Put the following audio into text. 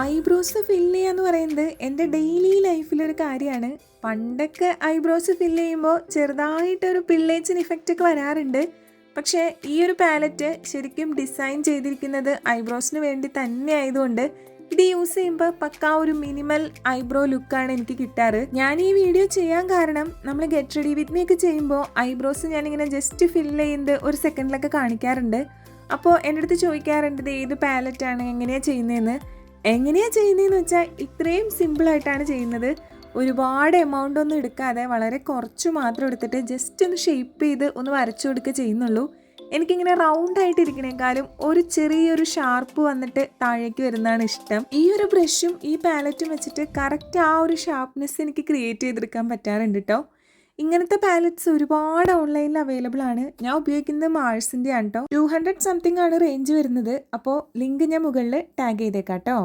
Eyebrows fill ചെയ്യുക എന്ന് പറയുന്നത് എൻ്റെ ഡെയിലി ലൈഫിലൊരു കാര്യമാണ്. പണ്ടൊക്കെ ഐബ്രോസ് ഫില്ല് ചെയ്യുമ്പോൾ ചെറുതായിട്ടൊരു പിള്ളേച്ചിന് ഇഫക്റ്റ് ഒക്കെ വരാറുണ്ട്. പക്ഷേ ഈ ഒരു പാലറ്റ് ശരിക്കും ഡിസൈൻ ചെയ്തിരിക്കുന്നത് ഐബ്രോസിന് വേണ്ടി തന്നെ ആയതുകൊണ്ട് ഇത് യൂസ് ചെയ്യുമ്പോൾ പക്കാ ഒരു മിനിമൽ ഐബ്രോ ലുക്കാണ് എനിക്ക് കിട്ടാറ്. ഞാൻ ഈ വീഡിയോ ചെയ്യാൻ കാരണം നമ്മൾ ഗെറ്റ് റെഡി വിത്ത് മീ ഒക്കെ ചെയ്യുമ്പോൾ ഐബ്രോസ് ഞാനിങ്ങനെ ജസ്റ്റ് ഫില്ല് ചെയ്യുന്നത് ഒരു സെക്കൻഡിലൊക്കെ കാണിക്കാറുണ്ട്. അപ്പോൾ എൻ്റെ അടുത്ത് ചോദിക്കാറുണ്ട് ഇത് ഏത് പാലറ്റാണ്, എങ്ങനെയാണ് ചെയ്യുന്നതെന്ന് വെച്ചാൽ ഇത്രയും സിമ്പിളായിട്ടാണ് ചെയ്യുന്നത്. ഒരുപാട് എമൗണ്ട് ഒന്നും എടുക്കാതെ വളരെ കുറച്ച് മാത്രം എടുത്തിട്ട് ജസ്റ്റ് ഒന്ന് ഷേപ്പ് ചെയ്ത് ഒന്ന് വരച്ചു കൊടുക്കുക ചെയ്യുന്നുള്ളൂ. എനിക്കിങ്ങനെ റൗണ്ട് ആയിട്ട് ഇരിക്കണേക്കാളും ഒരു ചെറിയൊരു ഷാർപ്പ് വന്നിട്ട് താഴേക്ക് വരുന്നതാണ് ഇഷ്ടം. ഈ ഒരു ബ്രഷും ഈ പാലറ്റും വെച്ചിട്ട് കറക്റ്റ് ആ ഒരു ഷാർപ്നെസ് എനിക്ക് ക്രിയേറ്റ് ചെയ്തെടുക്കാൻ പറ്റാറുണ്ട് കേട്ടോ. ഇങ്ങനത്തെ പാലറ്റ്സ് ഒരുപാട് ഓൺലൈനിൽ അവൈലബിൾ ആണ്. ഞാൻ ഉപയോഗിക്കുന്നത് മാഴ്സിൻ്റെ ആണ് കേട്ടോ. 200 സംതിങ് ആണ് റേഞ്ച് വരുന്നത്. അപ്പോൾ ലിങ്ക് ഞാൻ മുകളിൽ ടാഗ് ചെയ്തേക്കാം കേട്ടോ.